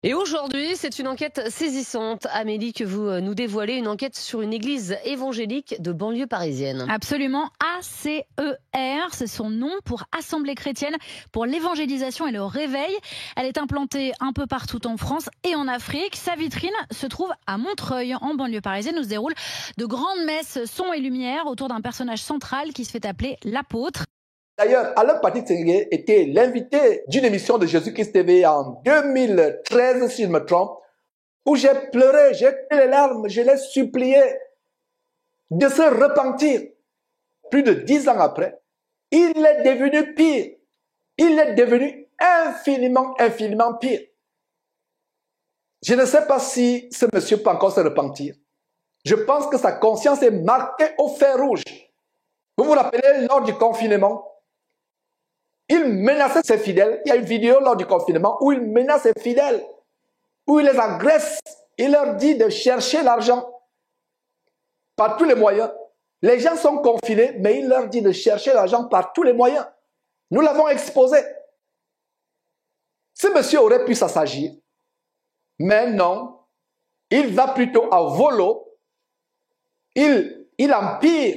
Et aujourd'hui, c'est une enquête saisissante, Amélie, que vous nous dévoilez, une enquête sur une église évangélique de banlieue parisienne. Absolument, ACER, c'est son nom pour Assemblée chrétienne pour l'évangélisation et le réveil. Elle est implantée un peu partout en France et en Afrique. Sa vitrine se trouve à Montreuil, en banlieue parisienne, où se déroulent de grandes messes son et lumière autour d'un personnage central qui se fait appeler l'apôtre. D'ailleurs, Alain Patrick Ségué était l'invité d'une émission de Jésus-Christ TV en 2013, si je me trompe, où j'ai pleuré, j'ai fait les larmes, je l'ai supplié de se repentir. Plus de 10 ans après, il est devenu pire. Il est devenu infiniment pire. Je ne sais pas si ce monsieur peut encore se repentir. Je pense que sa conscience est marquée au fer rouge. Vous vous rappelez, lors du confinement, il menaçait ses fidèles. Il y a une vidéo lors du confinement où il menace ses fidèles, où il les agresse. Il leur dit de chercher l'argent par tous les moyens. Les gens sont confinés, mais il leur dit de chercher l'argent par tous les moyens. Nous l'avons exposé. Ce monsieur aurait pu s'assagir, mais non. Il va plutôt à volo. Il empire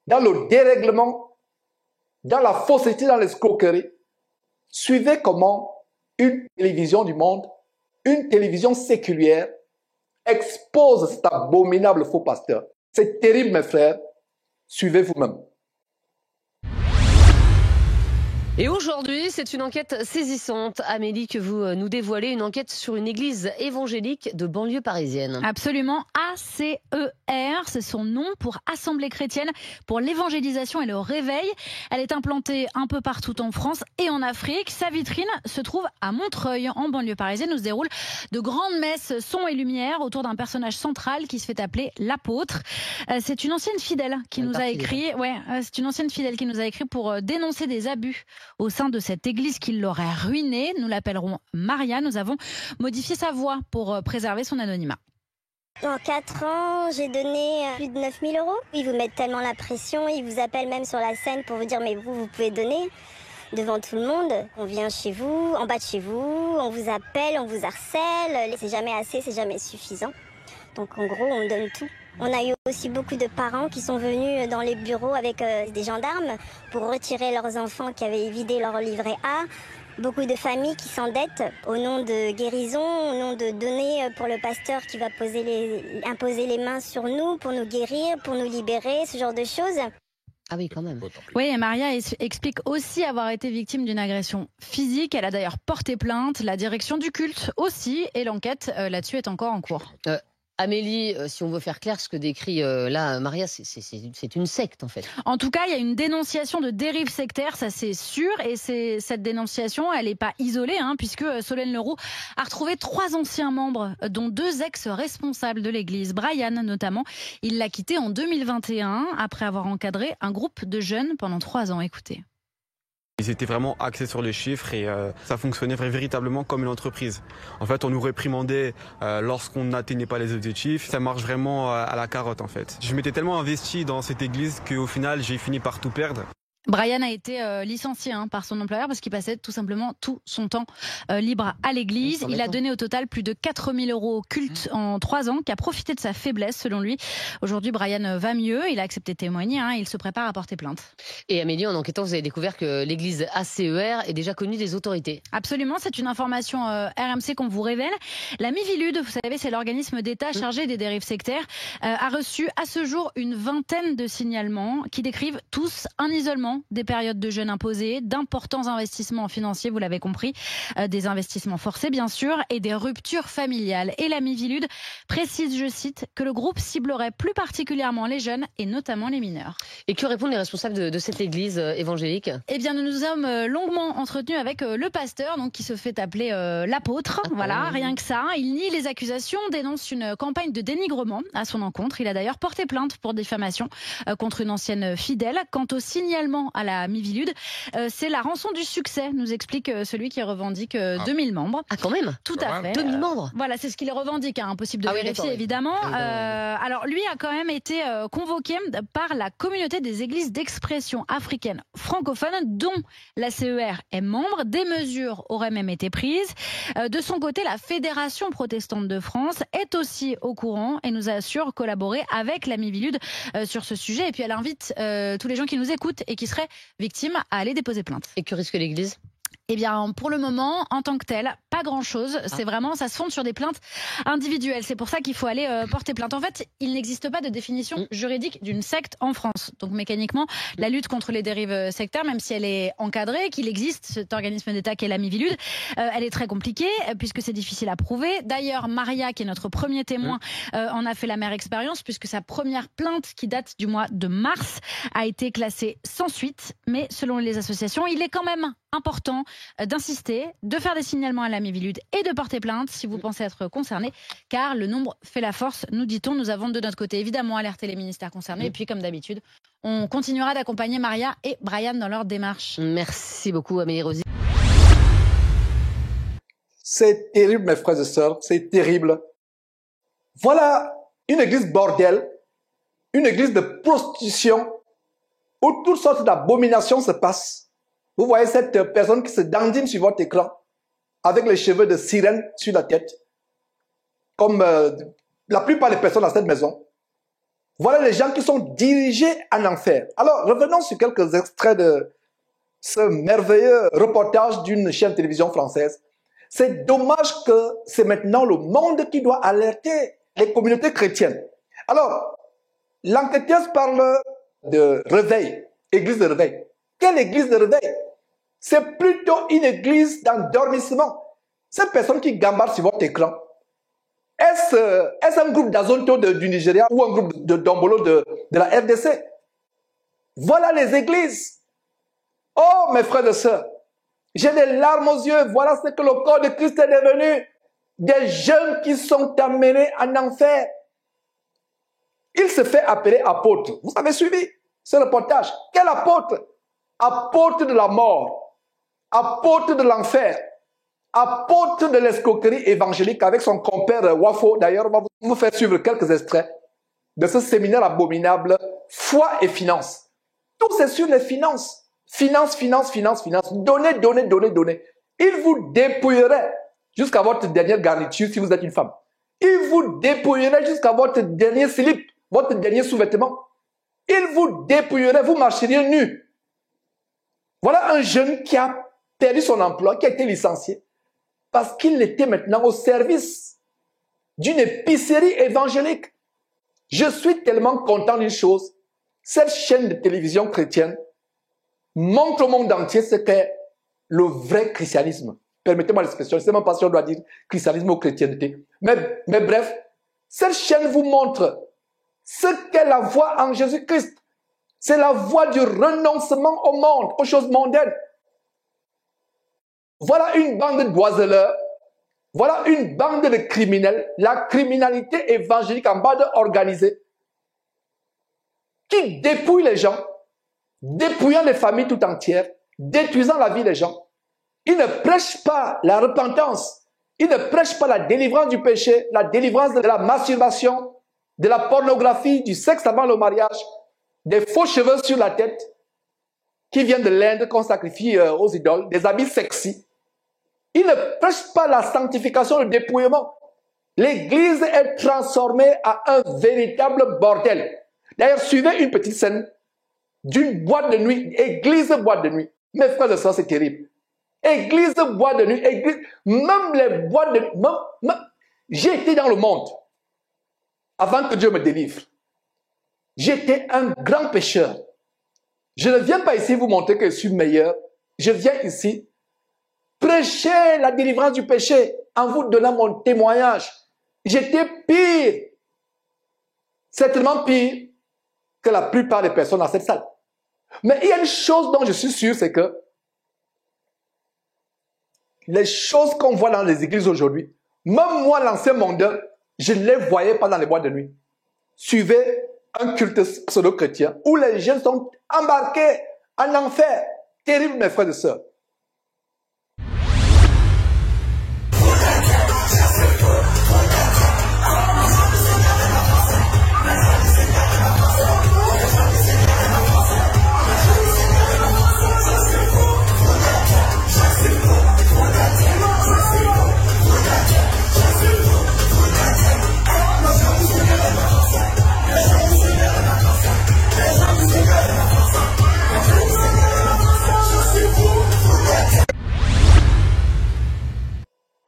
dans le dérèglement, dans la fausseté, dans l'escroquerie. Suivez comment une télévision du monde, une télévision séculière, expose cet abominable faux pasteur. C'est terrible, mes frères. Suivez vous-même. Et aujourd'hui, c'est une enquête saisissante, Amélie, que vous nous dévoilez, une enquête sur une église évangélique de banlieue parisienne. Absolument, ACER, c'est son nom pour Assemblée chrétienne pour l'évangélisation et le réveil. Elle est implantée un peu partout en France et en Afrique. Sa vitrine se trouve à Montreuil, en banlieue parisienne, où se déroulent de grandes messes son et lumière autour d'un personnage central qui se fait appeler l'apôtre. C'est une ancienne fidèle qui nous a écrit, c'est une ancienne fidèle qui nous a écrit pour dénoncer des abus au sein de cette église qui l'aurait ruinée. Nous l'appellerons Maria. Nous avons modifié sa voix pour préserver son anonymat. En 4 ans, j'ai donné plus de 9 000 €. Ils vous mettent tellement la pression, ils vous appellent même sur la scène pour vous dire mais vous pouvez donner devant tout le monde. On vient chez vous, en bas de chez vous, on vous appelle, on vous harcèle. C'est jamais assez, c'est jamais suffisant. Donc en gros, on donne tout. On a eu aussi beaucoup de parents qui sont venus dans les bureaux avec des gendarmes pour retirer leurs enfants qui avaient vidé leur livret A. Beaucoup de familles qui s'endettent au nom de guérison, au nom de donner pour le pasteur qui va imposer les mains sur nous pour nous guérir, pour nous libérer, ce genre de choses. Ah oui, quand même. Oui, et Maria explique aussi avoir été victime d'une agression physique. Elle a d'ailleurs porté plainte, la direction du culte aussi, et l'enquête là-dessus est encore en cours. Amélie, si on veut faire clair, ce que décrit là Maria, c'est une secte en fait. En tout cas, il y a une dénonciation de dérive sectaire, ça c'est sûr. Et cette dénonciation, elle n'est pas isolée, puisque Solène Leroux a retrouvé 3 anciens membres, dont 2 ex-responsables de l'église. Brian notamment, il l'a quitté en 2021 après avoir encadré un groupe de jeunes pendant 3 ans. Écoutez. Ils étaient vraiment axés sur les chiffres et ça fonctionnait véritablement comme une entreprise. En fait, on nous réprimandait lorsqu'on n'atteignait pas les objectifs. Ça marche vraiment à la carotte en fait. Je m'étais tellement investi dans cette église qu'au final, j'ai fini par tout perdre. Brian a été licencié par son employeur parce qu'il passait tout simplement tout son temps libre à l'église. Il a donné au total plus de 4 000 € au culte en 3 ans, qui a profité de sa faiblesse selon lui. Aujourd'hui, Brian va mieux, il a accepté de témoigner, il se prépare à porter plainte. Et Amélie, en enquêtant, vous avez découvert que l'église ACER est déjà connue des autorités. Absolument, c'est une information RMC qu'on vous révèle. La Mivilude, vous savez, c'est l'organisme d'État chargé des dérives sectaires, a reçu à ce jour une 20aine de signalements qui décrivent tous un isolement, des périodes de jeûne imposées, d'importants investissements financiers, vous l'avez compris, des investissements forcés bien sûr, et des ruptures familiales. Et la Mivilude précise, je cite, que le groupe ciblerait plus particulièrement les jeunes et notamment les mineurs. Et que répondent les responsables de cette église évangélique? Eh bien, nous nous sommes longuement entretenus avec le pasteur, donc qui se fait appeler l'apôtre. Voilà, rien que ça. Il nie les accusations, dénonce une campagne de dénigrement à son encontre. Il a d'ailleurs porté plainte pour diffamation contre une ancienne fidèle. Quant au signalement abonnement à la Mivilude. C'est la rançon du succès, nous explique celui qui revendique 2000 membres. Ah, quand même. Tout à fait. 2000 membres. Voilà, c'est ce qu'il revendique. Impossible de vérifier, oui. évidemment. Alors, lui a quand même été convoqué par la communauté des églises d'expression africaine francophone, dont la CER est membre. Des mesures auraient même été prises. De son côté, la Fédération protestante de France est aussi au courant et nous assure collaborer avec la Mivilude sur ce sujet. Et puis, elle invite tous les gens qui nous écoutent et qui seraient victimes à aller déposer plainte. Et que risque l'Église ? Eh bien, pour le moment, en tant que tel, pas grand-chose. C'est vraiment, ça se fonde sur des plaintes individuelles. C'est pour ça qu'il faut aller porter plainte. En fait, il n'existe pas de définition juridique d'une secte en France. Donc, mécaniquement, la lutte contre les dérives sectaires, même si elle est encadrée, qu'il existe cet organisme d'État qui est la Mivilude, elle est très compliquée puisque c'est difficile à prouver. D'ailleurs, Maria, qui est notre premier témoin, en a fait la mère expérience puisque sa première plainte, qui date du mois de mars, a été classée sans suite. Mais selon les associations, il est quand même important d'insister, de faire des signalements à la Mivilude et de porter plainte si vous pensez être concerné, car le nombre fait la force, nous dit-on. Nous avons de notre côté évidemment alerté les ministères concernés et puis comme d'habitude, on continuera d'accompagner Maria et Brian dans leur démarche. Merci beaucoup Amélie Rosier. C'est terrible mes frères et sœurs, c'est terrible. Voilà une église bordel, une église de prostitution où toutes sortes d'abominations se passent. Vous voyez cette personne qui se dandine sur votre écran avec les cheveux de sirène sur la tête, comme la plupart des personnes dans cette maison. Voilà les gens qui sont dirigés en enfer. Alors, revenons sur quelques extraits de ce merveilleux reportage d'une chaîne de télévision française. C'est dommage que c'est maintenant le monde qui doit alerter les communautés chrétiennes. Alors, l'enquêteuse parle de réveil, église de réveil. Quelle église de réveil? C'est plutôt une église d'endormissement. Cette personne qui gambarde sur votre écran, est-ce un groupe d'Azonto du Nigeria ou un groupe de Dombolo de la RDC? Voilà les églises. Oh, mes frères et sœurs, j'ai des larmes aux yeux. Voilà ce que le corps de Christ est devenu. Des jeunes qui sont amenés en enfer. Il se fait appeler apôtre. Vous avez suivi ce reportage? Quel apôtre? Apôtre de la mort, apôtre de l'enfer, apôtre de l'escroquerie évangélique avec son compère Wafo. D'ailleurs, on va vous faire suivre quelques extraits de ce séminaire abominable, foi et finance. Tout c'est sur les finances. Finance, finance, finance, finance. Donnez, donnez, donnez, donnez. Il vous dépouillerait jusqu'à votre dernière garniture si vous êtes une femme. Il vous dépouillerait jusqu'à votre dernier slip, votre dernier sous-vêtement. Il vous dépouillerait, vous marcheriez nu. Voilà un jeune qui a perdu son emploi, qui a été licencié, parce qu'il était maintenant au service d'une épicerie évangélique. Je suis tellement content d'une chose. Cette chaîne de télévision chrétienne montre au monde entier ce qu'est le vrai christianisme. Permettez-moi l'expression, je ne sais même pas si on doit dire christianisme ou chrétienté. Mais bref, cette chaîne vous montre ce qu'est la voie en Jésus-Christ. C'est la voie du renoncement au monde, aux choses mondaines. Voilà une bande d'oiseleurs, voilà une bande de criminels, la criminalité évangélique en bande organisée, qui dépouille les gens, dépouillant les familles tout entières, détruisant la vie des gens. Ils ne prêchent pas la repentance, ils ne prêchent pas la délivrance du péché, la délivrance de la masturbation, de la pornographie, du sexe avant le mariage, des faux cheveux sur la tête qui viennent de l'Inde qu'on sacrifie aux idoles, des habits sexy. Ils ne prêchent pas la sanctification, le dépouillement. L'église est transformée à un véritable bordel. D'ailleurs, suivez une petite scène d'une boîte de nuit, église boîte de nuit. Mes frères et sœurs, c'est terrible. Église boîte de nuit, église, même les boîtes de nuit. J'ai été dans le monde avant que Dieu me délivre. J'étais un grand pécheur. Je ne viens pas ici vous montrer que je suis meilleur. Je viens ici prêcher la délivrance du péché en vous donnant mon témoignage. J'étais pire. Certainement pire que la plupart des personnes dans cette salle. Mais il y a une chose dont je suis sûr, c'est que les choses qu'on voit dans les églises aujourd'hui, même moi, l'ancien mondeur, je ne les voyais pas dans les boîtes de nuit. Suivez un culte pseudo-chrétien où les jeunes sont embarqués en enfer. Terrible, mes frères et sœurs.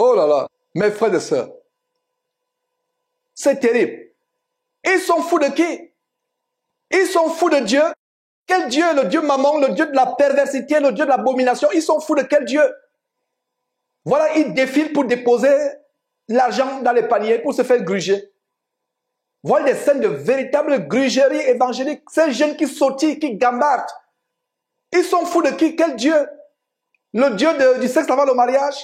Oh là là, mes frères et sœurs, c'est terrible. Ils sont fous de qui? Ils sont fous de Dieu. Quel Dieu? Le Dieu maman, le Dieu de la perversité, le Dieu de l'abomination. Ils sont fous de quel Dieu? Voilà, ils défilent pour déposer l'argent dans les paniers, pour se faire gruger. Voilà des scènes de véritable grugerie évangélique. Ces jeunes qui sautillent, qui gambardent. Ils sont fous de qui? Quel Dieu? Le Dieu du sexe avant le mariage?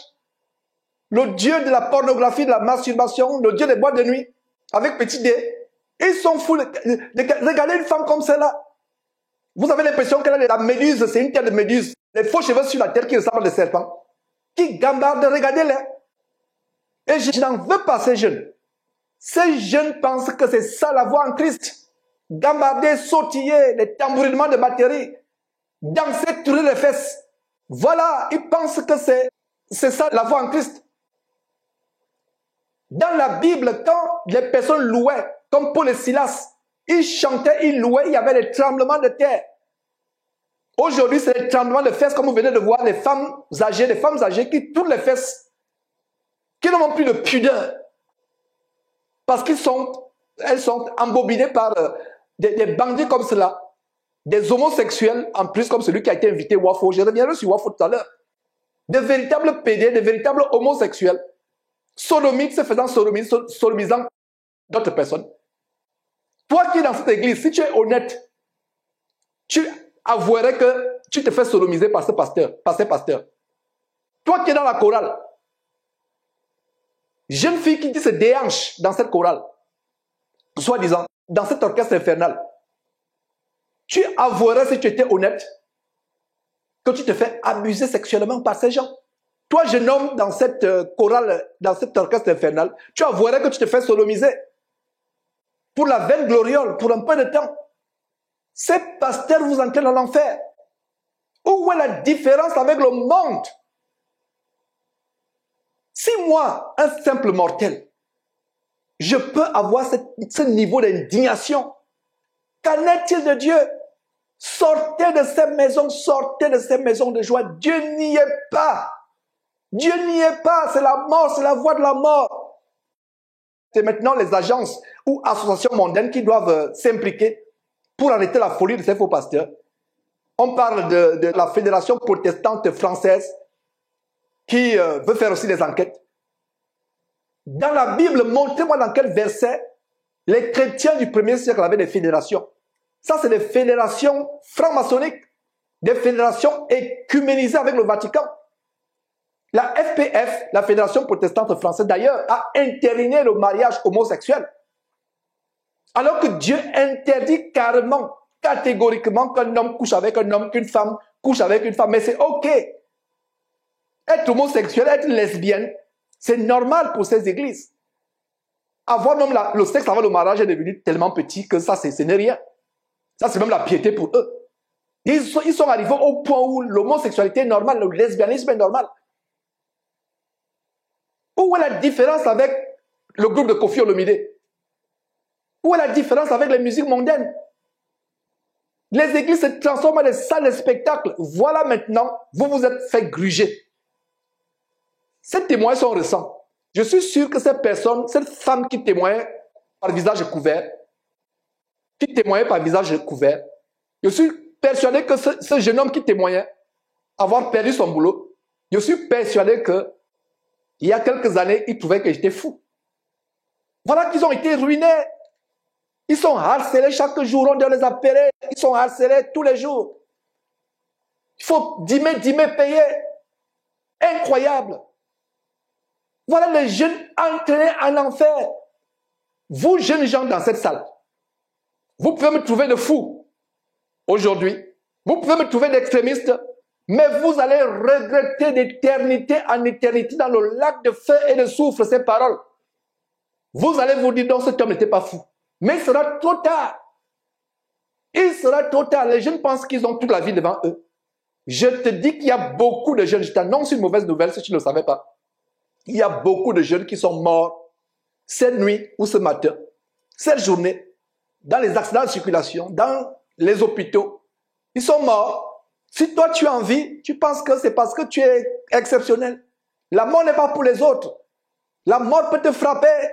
Le Dieu de la pornographie, de la masturbation, le Dieu des boîtes de nuit, avec petit D. Ils sont fous de regarder une femme comme celle-là. Vous avez l'impression qu'elle a la méduse, c'est une tête de méduse. Les faux cheveux sur la tête qui ressemblent à des serpents. Qui gambardent, regardez-les. Et je n'en veux pas ces jeunes. Ces jeunes pensent que c'est ça la voie en Christ. Gambarder, sautiller, les tambourinements de batterie, danser, tourner les fesses. Voilà, ils pensent que c'est ça la voie en Christ. Dans la Bible, quand les personnes louaient, comme Paul et Silas, ils chantaient, ils louaient, il y avait des tremblements de terre. Aujourd'hui, c'est les tremblements de fesses, comme vous venez de voir, les femmes âgées qui tournent les fesses, qui n'ont plus de pudeur. Parce qu'elles sont embobinées par des bandits comme cela, des homosexuels, en plus comme celui qui a été invité Wafo. Je reviendrai sur Wafo tout à l'heure. De véritables pédés, de véritables homosexuels, sodomites se faisant sodomisant d'autres personnes. Toi qui es dans cette église, si tu es honnête, tu avouerais que tu te fais sodomiser par ce pasteur, par ces pasteurs. Toi qui es dans la chorale, jeune fille qui se déhanche dans cette chorale, soi-disant, dans cet orchestre infernal, tu avouerais, si tu étais honnête, que tu te fais abuser sexuellement par ces gens. Toi, jeune homme, dans cette chorale, dans cet orchestre infernal, tu avouerais que tu te fais sodomiser. Pour la vaine gloriole, pour un peu de temps. Ces pasteurs vous entraînent dans l'enfer. Où est la différence avec le monde? Si moi, un simple mortel, je peux avoir ce niveau d'indignation, qu'en est-il de Dieu? Sortez de ces maisons de joie. Dieu n'y est pas. Dieu n'y est pas. C'est la mort, c'est la voie de la mort. C'est maintenant les agences ou associations mondaines qui doivent s'impliquer pour arrêter la folie de ces faux pasteurs. On parle de la Fédération protestante française qui veut faire aussi des enquêtes. Dans la Bible, montrez-moi dans quel verset les chrétiens du 1er siècle avaient des fédérations. Ça, c'est des fédérations franc-maçonniques, des fédérations écuménisées avec le Vatican. La FPF, la Fédération protestante française d'ailleurs, a interdit le mariage homosexuel. Alors que Dieu interdit carrément, catégoriquement qu'un homme couche avec un homme, qu'une femme couche avec une femme. Mais c'est ok. Être homosexuel, être lesbienne, c'est normal pour ces églises. Avoir même le sexe avant le mariage est devenu tellement petit que ça, ce n'est rien. Ça, c'est même la piété pour eux. Ils sont arrivés au point où l'homosexualité est normale, le lesbianisme est normal. Où est la différence avec le groupe de Koffi Olomide? Où est la différence avec les musiques mondaines? Les églises se transforment en des salles de spectacle. Voilà maintenant, vous vous êtes fait gruger. Ces témoins sont récents. Je suis sûr que ces personnes, cette femme qui témoigne par visage couvert, je suis persuadé que ce jeune homme qui témoignait avoir perdu son boulot, je suis persuadé que il y a quelques années, il trouvait que j'étais fou. Voilà qu'ils ont été ruinés. Ils sont harcelés chaque jour, on doit les appeler. Ils sont harcelés tous les jours. Il faut dîmer, payer. Incroyable. Voilà les jeunes entraînés en enfer. Vous, jeunes gens dans cette salle, vous pouvez me trouver de fou. Aujourd'hui, Vous pouvez me trouver d'extrémiste, mais vous allez regretter d'éternité en éternité dans le lac de feu et de soufre ces paroles. Vous allez vous dire, non, cet homme n'était pas fou. Mais il sera trop tard. Il sera trop tard. Les jeunes pensent qu'ils ont toute la vie devant eux. Je te dis qu'il y a beaucoup de jeunes, je t'annonce une mauvaise nouvelle si tu ne le savais pas. Il y a beaucoup de jeunes qui sont morts cette nuit ou ce matin, cette journée, dans les accidents de circulation, dans les hôpitaux. Ils sont morts. Si toi tu as envie, tu penses que c'est parce que tu es exceptionnel. La mort n'est pas pour les autres. La mort peut te frapper.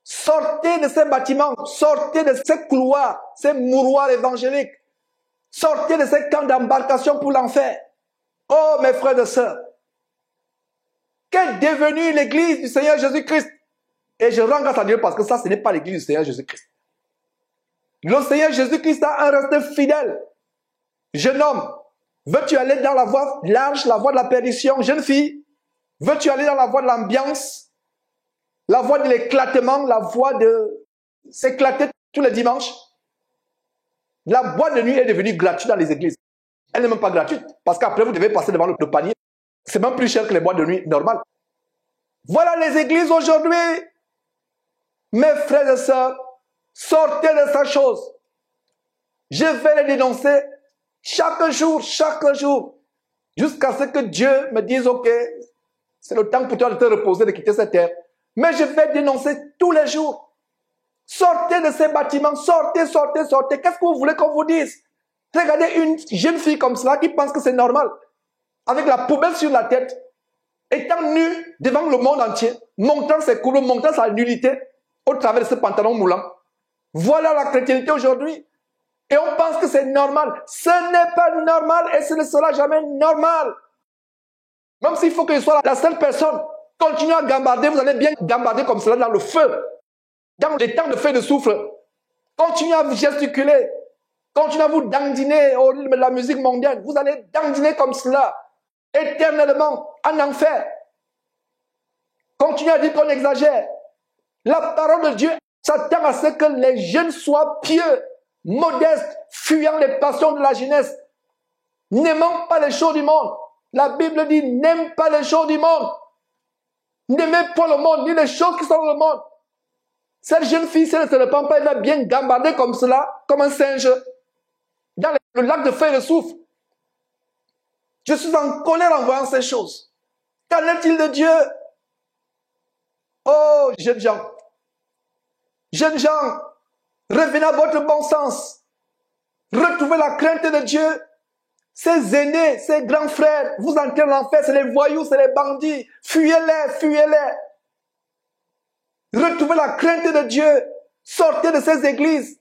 Sortez de ces bâtiments, sortez de ces couloirs, ces mouroirs évangéliques. Sortez de ces camps d'embarcation pour l'enfer. Oh mes frères et sœurs, qu'est devenue l'église du Seigneur Jésus-Christ? Et je rends grâce à Dieu parce que ça, ce n'est pas l'église du Seigneur Jésus-Christ. Le Seigneur Jésus-Christ a un resté fidèle. Jeune homme, veux-tu aller dans la voie large, la voie de la perdition? Jeune fille, veux-tu aller dans la voie de l'ambiance? La voie de l'éclatement, la voie de s'éclater tous les dimanches? La boîte de nuit est devenue gratuite dans les églises. Elle n'est même pas gratuite, parce qu'après vous devez passer devant le panier. C'est même plus cher que les boîtes de nuit normales. Voilà les églises aujourd'hui. Mes frères et sœurs, sortez de cette chose. Je vais les dénoncer chaque jour, jusqu'à ce que Dieu me dise, ok, c'est le temps pour toi de te reposer, de quitter cette terre. Mais je vais dénoncer tous les jours. Sortez de ces bâtiments, sortez. Qu'est-ce que vous voulez qu'on vous dise? Regardez une jeune fille comme cela qui pense que c'est normal, avec la poubelle sur la tête, étant nue devant le monde entier, montrant ses courbes, montrant sa nullité au travers de ce pantalon moulant. Voilà la chrétienté aujourd'hui. Et on pense que c'est normal. Ce n'est pas normal et ce ne sera jamais normal. Même s'il faut que je sois la seule personne, continuez à gambarder, vous allez bien gambarder comme cela dans le feu. Dans les temps de feu et de soufre. Continuez à vous gesticuler. Continuez à vous dandiner au rythme de la musique mondiale. Vous allez dandiner comme cela, éternellement, en enfer. Continuez à dire qu'on exagère. La parole de Dieu s'attend à ce que les jeunes soient pieux, modestes, fuyant les passions de la jeunesse, n'aimant pas les choses du monde. La Bible dit, n'aime pas les choses du monde. N'aimez pas le monde, ni les choses qui sont dans le monde. Cette jeune fille, si elle ne se répand pas, elle va bien gambarder comme cela, comme un singe, dans le lac de feu et de soufre. Je suis en colère en voyant ces choses. Qu'en est-il de Dieu? Oh, jeunes gens, revenez à votre bon sens. Retrouvez la crainte de Dieu. Ces aînés, ces grands frères, vous entrez en enfer, c'est les voyous, c'est les bandits. Fuyez-les. Retrouvez la crainte de Dieu. Sortez de ces églises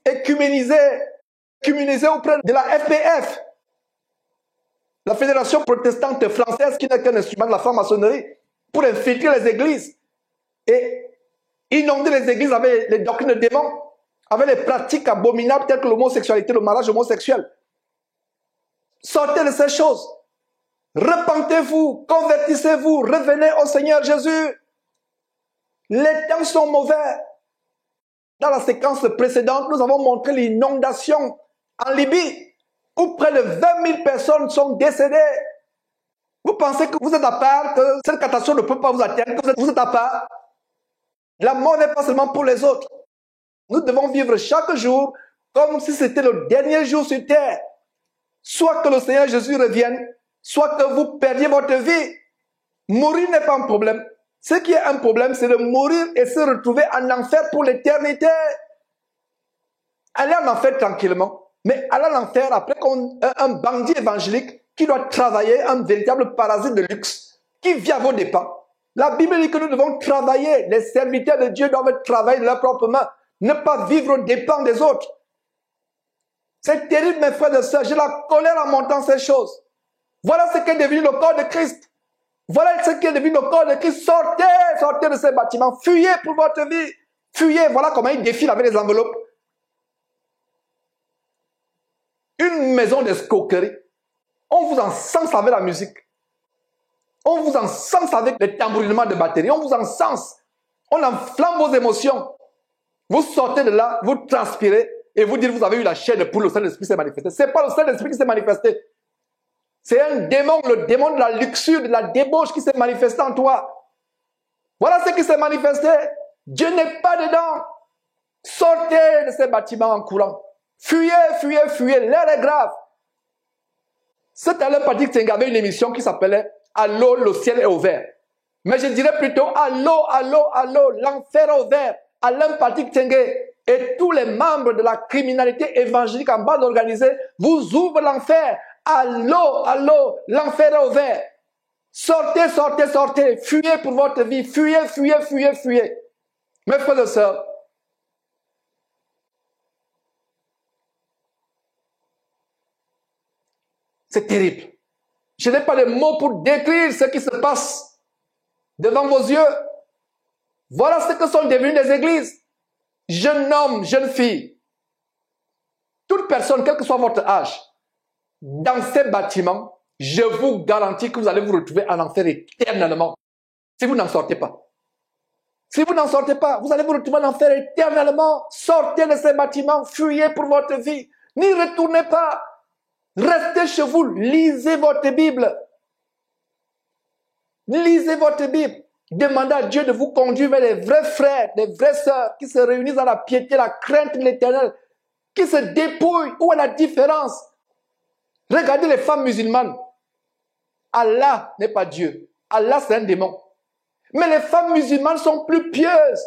communisez auprès de la FPF, la Fédération protestante française, qui n'est qu'un instrument de la franc-maçonnerie, pour infiltrer les églises et inonder les églises avec les doctrines de démons, avec les pratiques abominables telles que l'homosexualité, le mariage homosexuel. Sortez de ces choses. Repentez-vous, convertissez-vous, revenez au Seigneur Jésus. Les temps sont mauvais. Dans la séquence précédente, nous avons montré l'inondation en Libye, où près de 20 000 personnes sont décédées. Vous pensez que vous êtes à part, que cette catastrophe ne peut pas vous atteindre, que vous êtes à part? La mort n'est pas seulement pour les autres. Nous devons vivre chaque jour comme si c'était le dernier jour sur terre. Soit que le Seigneur Jésus revienne, soit que vous perdiez votre vie. Mourir n'est pas un problème. Ce qui est un problème, c'est de mourir et se retrouver en enfer pour l'éternité. Aller en enfer tranquillement, mais aller en enfer après un bandit évangélique qui doit travailler, un véritable parasite de luxe, qui vit à vos dépens. La Bible dit que nous devons travailler. Les serviteurs de Dieu doivent travailler de leurs propres mains, ne pas vivre aux dépens des autres. C'est terrible, mes frères et sœurs. J'ai la colère en montant ces choses. Voilà ce qu'est devenu le corps de Christ. Voilà ce qu'est devenu le corps de Christ. Sortez de ces bâtiments. Fuyez pour votre vie. Fuyez. Voilà comment il défile avec les enveloppes. Une maison d'escroquerie. On vous encense avec la musique. On vous encense avec les tambourinements de batterie. On vous encense. On enflamme vos émotions. Vous sortez de là, vous transpirez. et vous dites vous avez eu la chair pour le Saint-Esprit s'est manifesté. Ce n'est pas le Saint-Esprit qui s'est manifesté. C'est un démon, le démon de la luxure, de la débauche qui s'est manifesté en toi. Voilà ce qui s'est manifesté. Dieu n'est pas dedans. Sortez de ces bâtiments en courant. Fuyez, fuyez, fuyez. L'air est grave. Cet Alain Patrick Tsenga avait une émission qui s'appelait « Allô, le ciel est ouvert ». Mais je dirais plutôt « Allô, allô, allô, l'enfer est ouvert ». Alain Patrick Tsenga et tous les membres de la criminalité évangélique en bande organisée vous ouvrent l'enfer. Allô, allô, l'enfer est ouvert. Sortez, sortez, sortez. Fuyez pour votre vie. Fuyez, fuyez, fuyez, fuyez. Mes frères et sœurs, c'est terrible. Je n'ai pas les mots pour décrire ce qui se passe devant vos yeux. Voilà ce que sont devenues les églises. Jeunes hommes, jeunes filles, toute personne, quel que soit votre âge, dans ces bâtiments, je vous garantis que vous allez vous retrouver en enfer éternellement. Si vous n'en sortez pas. Si vous n'en sortez pas, vous allez vous retrouver en enfer éternellement. Sortez de ces bâtiments, fuyez pour votre vie. N'y retournez pas. Restez chez vous, lisez votre Bible. Lisez votre Bible. Demandez à Dieu de vous conduire vers les vrais frères, les vraies sœurs qui se réunissent dans la piété, la crainte de l'Éternel, qui se dépouillent. Où est la différence? Regardez les femmes musulmanes. Allah n'est pas Dieu. Allah, c'est un démon. Mais les femmes musulmanes sont plus pieuses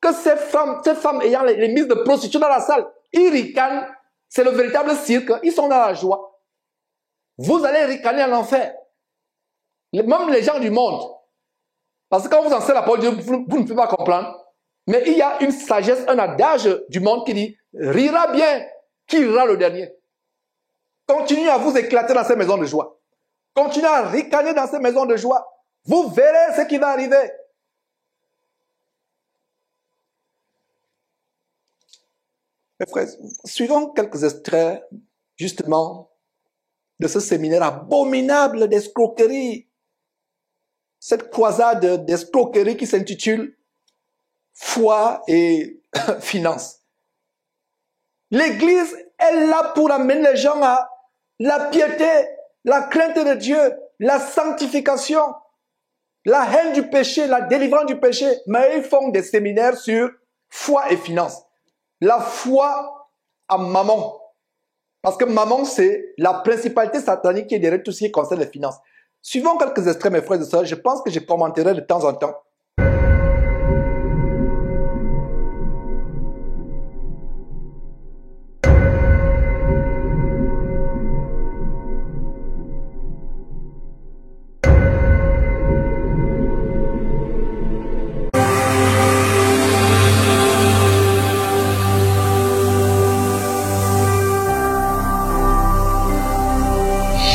que ces femmes ayant les mises de prostitution dans la salle. Ils ricanent. C'est le véritable cirque. Ils sont dans la joie. Vous allez ricaner en enfer. Même les gens du monde. Parce que quand vous enseignez la parole de Dieu, vous ne pouvez pas comprendre. Mais il y a une sagesse, un adage du monde qui dit « Rira bien, qui rira le dernier ». Continuez à vous éclater dans ces maisons de joie. Continuez à ricaner dans ces maisons de joie. Vous verrez ce qui va arriver. Mes frères, suivons quelques extraits, justement, de ce séminaire abominable d'escroquerie. Cette croisade d'escroquerie qui s'intitule « Foi et finance ». L'Église est là pour amener les gens à la piété, la crainte de Dieu, la sanctification, la haine du péché, la délivrance du péché. Mais ils font des séminaires sur foi et finance. La foi à Mammon. Parce que Mammon, c'est la principalité satanique qui est derrière tout ce qui concerne les finances. Suivons quelques extraits, mes frères et sœurs. Je pense que je commenterai de temps en temps.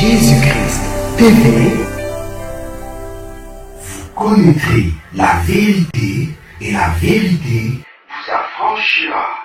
Jésus-Christ TV, vous connaîtrez la vérité et la vérité vous affranchira.